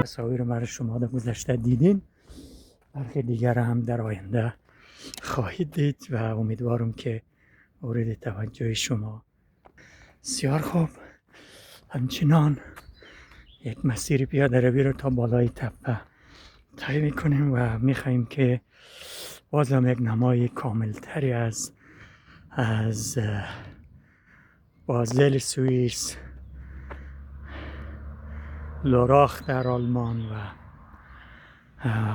تصاویر من شما در گذشته دیدین، برخی دیگر هم در آینده خواهید دید و امیدوارم که مورد توجه شما. بسیار خوب، همچنان یک مسیر پیاده روی رو تا بالای تپه طی میکنیم و میخواییم که باز هم یک نمای کامل تری از بازل سوئیس، لوراخ در آلمان و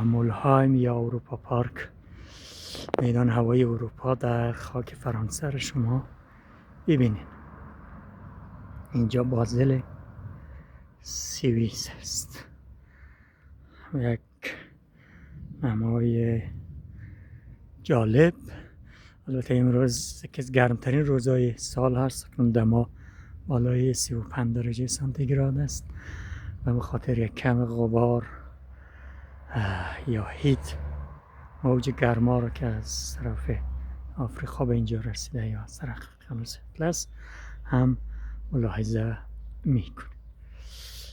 مولهایم یا اروپا پارک، میدان هوایی اروپا در خاک فرانسه رو شما ببینید. اینجا بازل سوئیس است، یک نمای جالب. البته امروز که از گرمترین روزهای سال هست، دما بالای 35 درجه سانتیگراد است و به خاطر یک کم غبار یا هیت، موج گرما رو که از طرف آفریقا به اینجا رسیده یا از طرف قرمز اطلس هم ملاحظه میکنیم.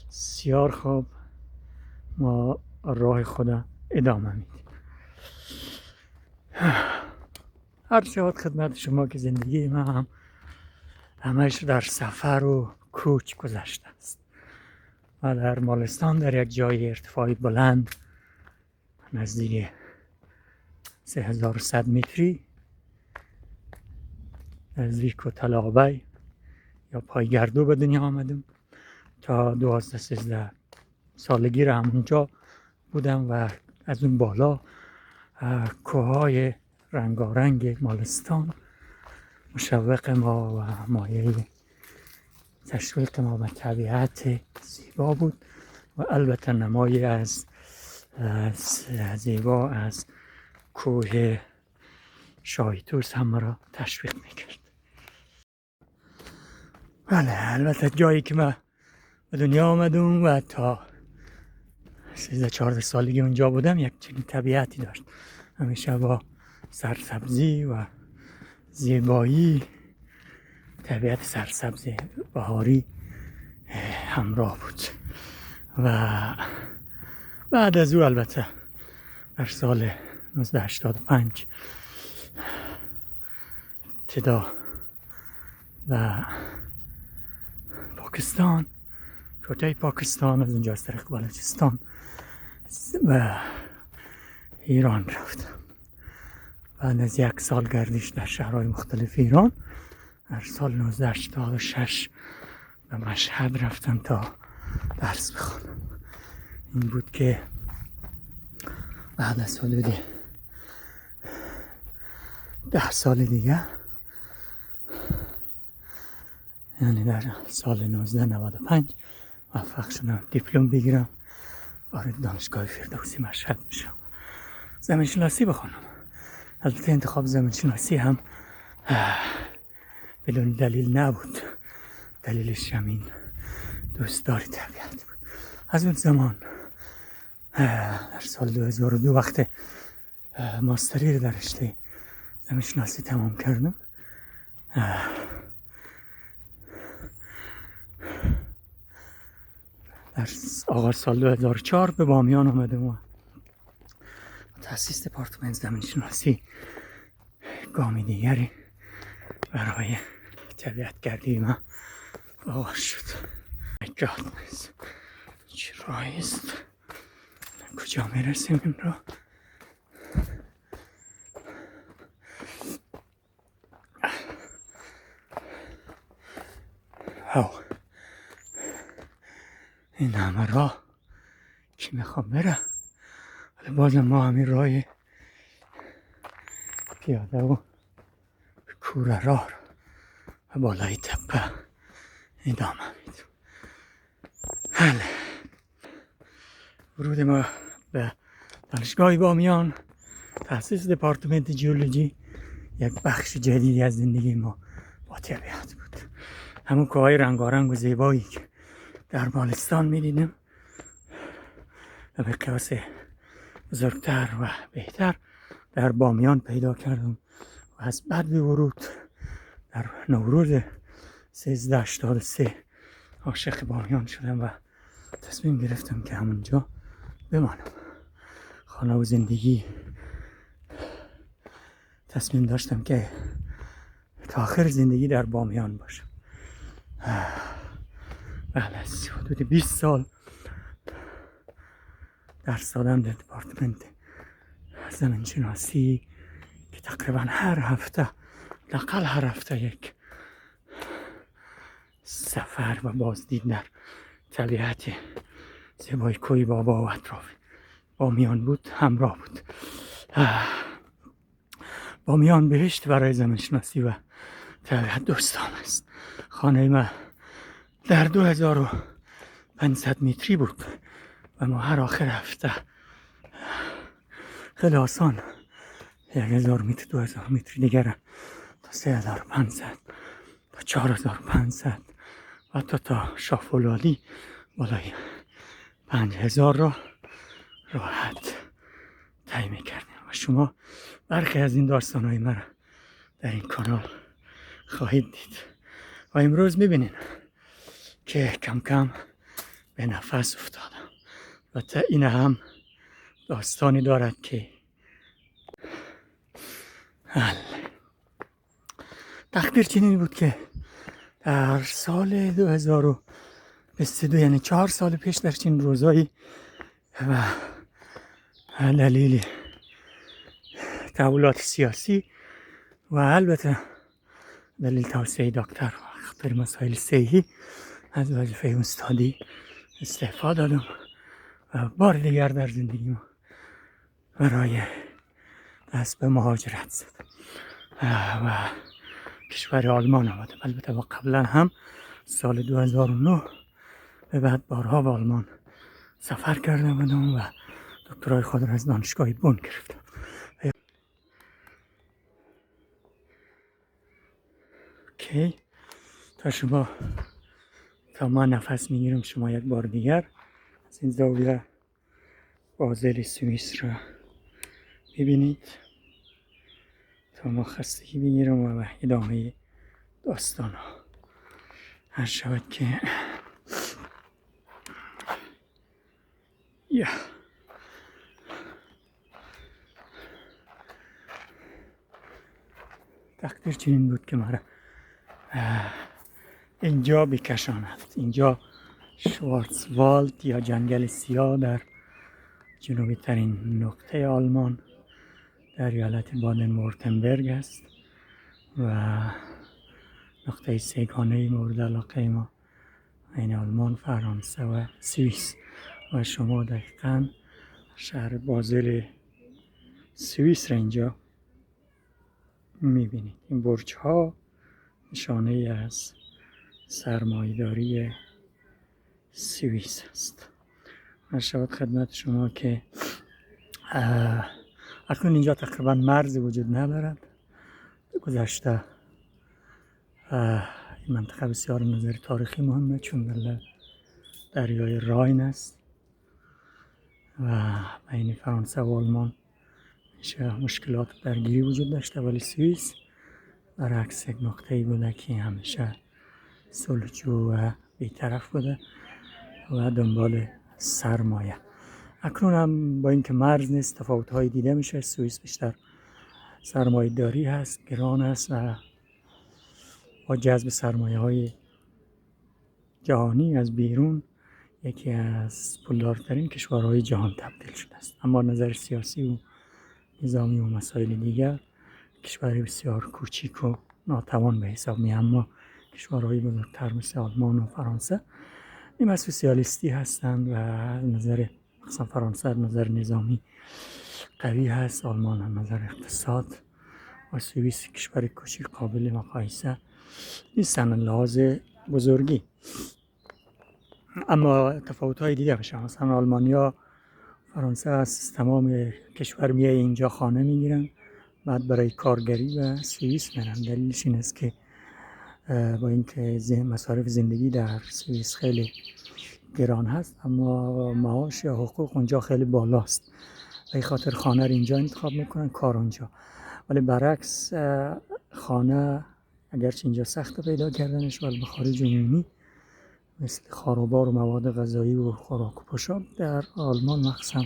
بسیار خوب، ما راه خود ادامه میدیم. هر شود خدمت شما که زندگی ما هم همش در سفر و کوچ گذشته است. ما در مالستان در یک جای ارتفاعی بلند نزدیک 3100 متری نزدیک طلابه یا پایگردو به دنیا آمدم. تا 12-13 سالگی را همونجا بودم و از اون بالا کوههای رنگارنگ مالستان مشوق ما و مایه تشویق ما به طبیعت زیبا بود و البته نمایی از زیبا از کوه شاهیتوس هم را تشویق میکرد. بله، البته جایی که من به دنیا آمدم و تا 13-14 سالگی اونجا بودم یک چنین طبیعتی داشت، همیشه با سرسبزی و زیبایی، طبیعت سرسبز بهاری همراه بود. و بعد از او البته در سال 1985 ابتدا و پاکستان، کوتاه پاکستان، از اونجا از طریق بلوچستان و ایران رفتم. بعد از 1 سال گردش در شهرهای مختلف ایران، در سال 1986 به مشهد رفتم تا درس بخونم. این بود که بعد از حدود 10 سال دیگه، یعنی در سال 1995 موفق شدم دیپلم بگیرم، وارد دانشگاه فردوسی مشهد بشم، زمین شناسی بخونم. البته انتخاب زمین شناسی هم بدون دلیل نبود، دلیلش همین دوستداری طبیعت بود. از اون زمان در سال 2002 وقت ماستری رو در رشته زمین شناسی تمام کردم، در آغاز سال 2004 به بامیان آمدم و تأسیس دپارتمان زمین شناسی گامی دیگری برای طبیعت گردی ما آغاز شد. چه راهی است؟ کجا میرسیم این را؟ این همه راه کی میخوام بره، ولی بازم ما همین راه پیاده و کوره راه و بالای تپه ادامه میدیم. بله، ورود ما به دانشگاه بامیان، تأسیس دپارتمنت جیولوژی، یک بخش جدیدی از زندگی ما با طبیعت بود. همون کوههای رنگارنگ و زیبایی که در مالستان می‌دیدم و به قیاس بزرگتر و بهتر در بامیان پیدا کردم و از بعد ورود در نوروز 1383 عاشق بامیان شدم و تصمیم گرفتم که همونجا بمانم. خانه و زندگی تصمیم داشتم که تا آخر زندگی در بامیان باشم. بله، از حدود 20 سال درس دادم در دپارتمنت زمینشناسی که تقریبا هر هفته لااقل هر هفته یک سفر و بازدید در طبیعت زیبای کوی بابا و اطراف بامیان بود، همراه بود. بامیان بهشت برای زمینشناسی و طبیعت دوستان است. خانه ما در 2500 متری بود و ما هر آخر هفته خیلی آسان 1000 متر 2000 متر دیگر تا 3500 تا 4500 و تا شافولادی بالای 5000 را راحت طی می‌کردیم و شما برخی از این داستان‌های مرا در این کانال خواهید دید و امروز می‌بینین که کم کم به نفس افتادم و تا این هم داستانی دارد که تقدیر چنین بود که در سال 2022 یعنی 4 سال پیش در چنین روزایی و دلیل تحولات سیاسی و البته دلیل توسعه دکتر و خاطر مسائل صحی از وظیفه استادی استعفا دادم و بار دیگر در زندگیم برای دست به مهاجرت زدم و کشور آلمان آمدم. البته قبلا هم سال 2009 به بعد بارها به آلمان سفر کرده بودم و دکترای خود را از دانشگاه بون گرفتم. اوکی، تا ما نفس میگیرم شما یک بار دیگر از این زاویه بازل سوئیس را ببینید تا ما خستگی بگیرم و ادامه داستان ها هر شود که تقدیر چنین بود که مرا اینجا بکشاند. اینجا شوارزوالد یا جنگل سیاه در جنوبی ترین نقطه آلمان در ایالت بادن وورتنبرگ است و نقطه سه‌گانه مورد علاقه ما این آلمان، فرانسه و سوئیس و شما دقیقاً شهر بازل سوئیس را اینجا میبینید. این برج ها نشانه از سرمایه‌داری سوئیس است. هر شود خدمت شما که اکنون اینجا تقریبا مرز وجود ندارد. گذشته این منطقه بسیار نظر تاریخی مهمه چون دریای راین است و بین فرانسه و آلمان میشه مشکلات درگیری وجود داشته، ولی سوئیس برعکس یک نقطه‌ای بوده که همیشه صلح‌جو و بی‌طرف بوده و دنبال سرمایه. اکنون هم با اینکه مرز نیست تفاوت‌های دیده میشه. سوئیس بیشتر سرمایه داری هست، گران است و با جذب سرمایه‌های جهانی از بیرون یکی از پولدارترین کشورهای جهان تبدیل شده است. اما نظر سیاسی و نظامی و مسائل دیگر کشوری بسیار کوچیک و ناتوان به حساب می، اما کشورهای بزرگتر مثل آلمان و فرانسه نیمه سوسیالیستی هستند و نظر مثلا فرانسه از نظر نظامی قوی هست، آلمان از نظر اقتصاد و سوئیس کشور کوچیک قابل مقایسه نیستن لحاظ بزرگی. اما تفاوت‌های دیگه میشه. مثلا آلمانیا فرانسه از تمام کشور میای اینجا خانه میگیرن، بعد برای کارگری و سوئیس میرن. دلیلش این است که با اینکه مصارف زندگی در سوئیس خیلی گران هست اما معاش یا حقوق اونجا خیلی بالاست و خاطر خانه رو اینجا انتخاب میکنن، کار اونجا. ولی برعکس خانه اگرچه اینجا سخت پیدا کردنش ولی به خارج عمومی مثل خروار و مواد غذایی و خوراک و پوشاک در آلمان مخصوصا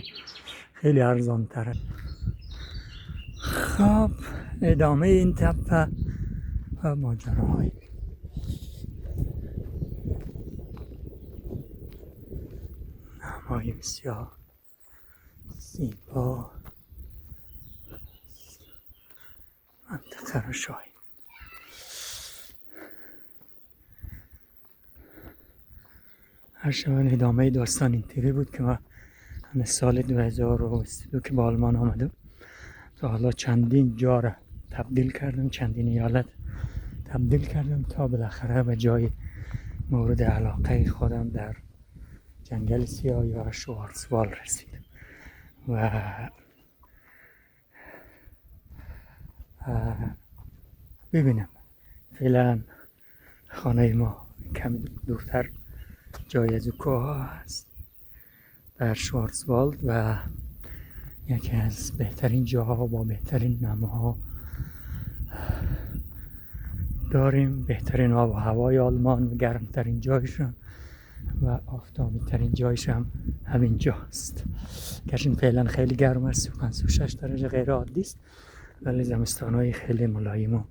خیلی ارزان تره. خب ادامه این تپه و ماجراهای نمای بسیار زیبا منطقه رو شاهد. هر شبان ادامه داستان اینطوری بود که من سال 2022 که به آلمان آمدم تا حالا چندین جا را تبدیل کردم، چندین ایالت تبدیل کردم تا بالاخره به جای مورد علاقه خودم در جنگل سیاه یا شوارزوال رسیدم و ببینم فعلا خانه ما کمی دورتر جای از کوه ها هست در شوارزوالد و یکی از بهترین جاها با بهترین نماها داریم، بهترین آب و هوای آلمان و گرمترین جایشون و آفتابی ترین جایش هم همین جاست. گرچه فعلا خیلی گرم است، 56 درجه غیر عادی است، ولی زمستانهای خیلی ملایم و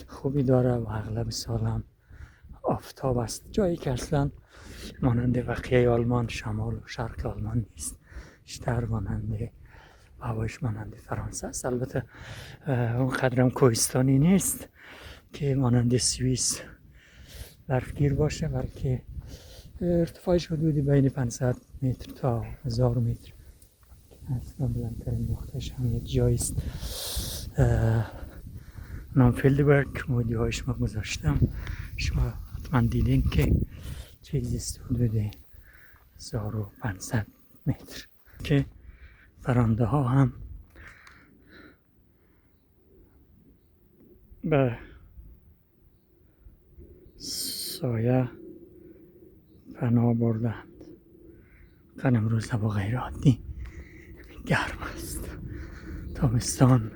خوبی داره و اغلب سال هم آفتاب است، جایی که اصلا مانند بقیه آلمان شمال و شرق آلمان نیست، بیشتر مانند هوایش مانند فرانسه است. البته اون قدرم کوهستانی نیست که مانند سوئیس برفگیر باشه، بلکه ارتفاعش حدودی بین 500 متر تا 1000 متر اصلا بلندترین نقطهش هم یک جایی است، نام فیلدبرگ. مودی هایش ما گذاشتم، شما حتما دیدین که چیزی است حدود 1500 متر که پرنده ها هم به سایه پناه بردند. که امروز هوا غیر عادی گرم است، تابستان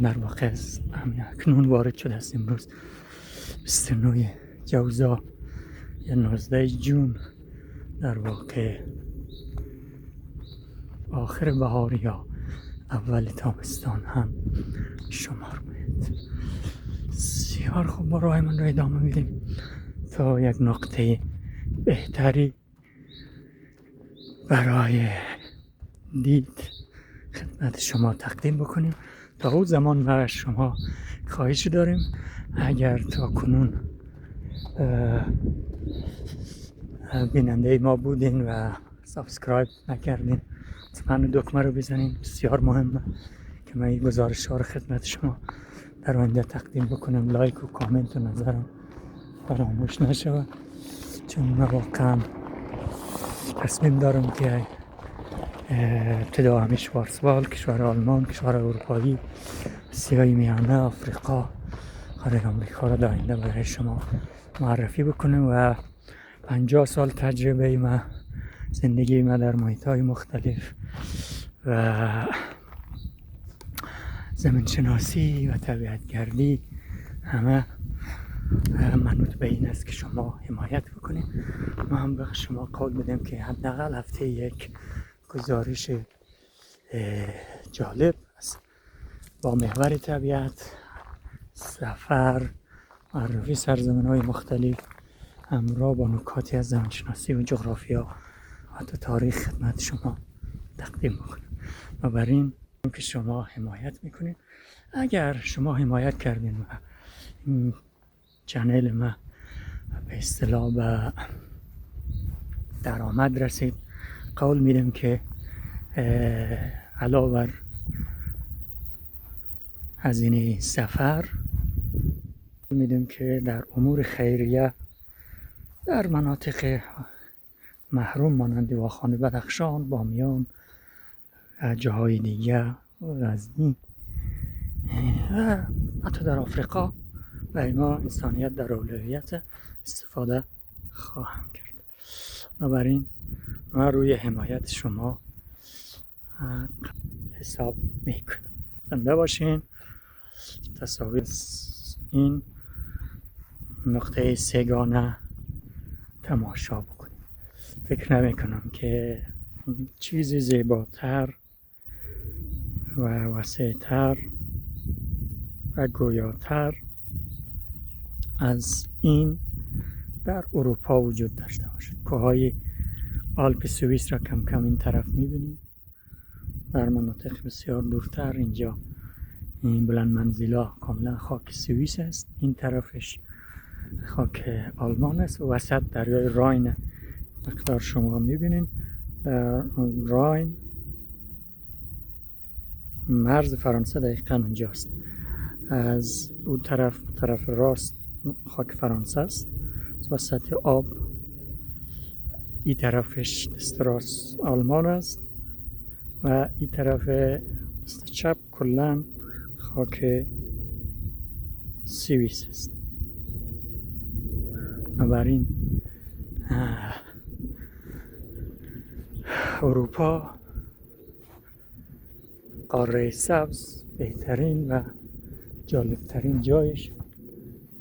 در واقع همین اکنون وارد شده است. امروز 29 جوزا یا 19 جون در واقع آخر بهار یا اول تابستان هم شمار میاد. بسیار خوب، با راه من رو ادامه میدیم تا یک نقطه بهتری برای دید خدمت شما تقدیم بکنیم. تا اون زمان ما شما خواهش داریم اگر تا کنون بیننده ما بودین و سابسکرایب نکردین حتما دکمه رو بزنین، بسیار مهمه که من این گزارش ها رو خدمت شما در آینده تقدیم بکنم. لایک و کامنت و نظرم فراموش نشود، چون من واقعا تصمیم دارم که ابتدا همه شوارزوالد، کشور آلمان، کشور اروپایی، آسیای میانه، آفریقا، قاره آمریکا را در آینده برای شما معرفی بکنم و 50 سال تجربه ما، زندگی ما در محیط‌های مختلف و زمین‌شناسی و طبیعت‌گردی همه منوط به این است که شما حمایت بکنید. ما هم به شما قول بدیم که حداقل هفته یک گزارش جالب است با محور طبیعت، سفر، معرفی سرزمین‌های مختلف همراه با نکاتی از زمین‌شناسی و جغرافیا و حتی تاریخ خدمت شما تقدیم بکنیم. و بر این که شما حمایت میکنید، اگر شما حمایت کردین و این چنل ما به اصطلاح به درآمد رسید، قول میدم که علاوه بر هزینه سفر میدم که در امور خیریه در مناطق محروم مانند واخان بدخشان، بامیان، جاهای دیگه، غزنی و حتی در آفریقا و ما انسانیت در اولویت استفاده خواهم کرد. بنابراین من روی حمایت شما حساب میکنم. زنده باشین. تصاویر این نقطه سگانه تماشا بکنیم. فکر نمی کنم که چیزی زیباتر و وسیعتر و گویاتر از این در اروپا وجود داشته باشد. کوههای آلپ سوئیس را کم کم این طرف میبینیم، در مناطق بسیار دورتر. اینجا این بلند منزلا کاملا خاک سوئیس است، این طرفش خاک آلمان است و وسط دریای راین مقدار شما میبینین. در راین مرز فرانسه دقیقا اونجاست. از اون طرف راست خاک فرانسه است، وسط آب این طرفش دست راست آلمان است و این طرف دست چپ کلا خاک سوئیس است. بنابراین اروپا قاره سبز بهترین و جالبترین جایش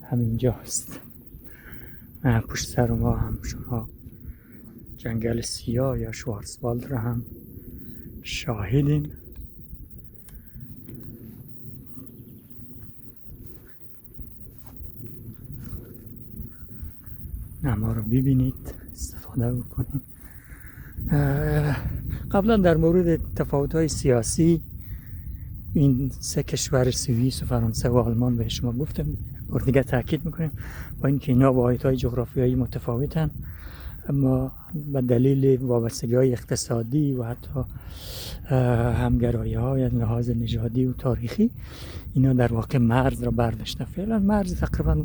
همینجاست. پشت سر ما هم شما جنگل سیاه یا شوارزوالد را هم شاهدین. ما رو ببینید، استفاده بکنید. قبلا در مورد تفاوت‌های سیاسی این سه کشور سوئیس و فرانسه و آلمان به شما گفتم، بار دیگه تاکید میکنیم با اینکه اینا واحدهای جغرافیایی متفاوتن، اما به دلیل وابستگی‌های اقتصادی و حتی همگرایی‌های از لحاظ نژادی و تاریخی اینا در واقع مرز را برداشتن. فعلا مرز تقریبا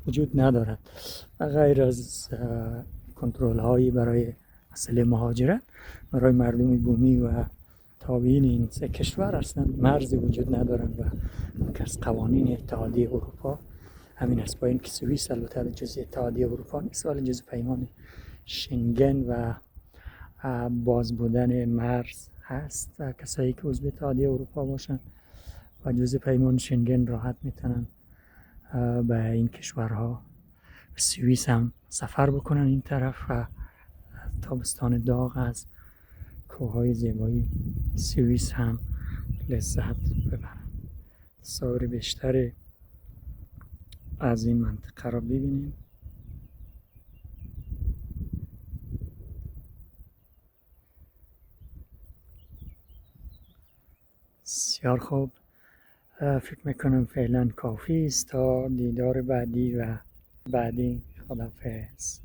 وجود ندارد غیر از کنترل‌هایی برای مسئله مهاجرت برای مردم بومی و تابعین این سه کشور اصلا مرزی وجود ندارند و از قوانین اتحادیه اروپا همین است. با اینکه سوئیس البته جزء اتحادیه اروپا نیست ولی جزء پیمان شنگن و باز بودن مرز هست. کسایی که عضو اتحادیه اروپا باشن و جزء پیمان شنگن راحت میتونن به این کشورها به سوئیس هم سفر بکنن این طرف و تابستان داغ از کوههای زیبایی سوئیس هم لذت ببرن. تصاویر بیشتر از این منطقه را ببینیم. بسیار خوب، فکر میکنم فعلا کافی است تا دیدار بعدی و بعدی. خداحافظ.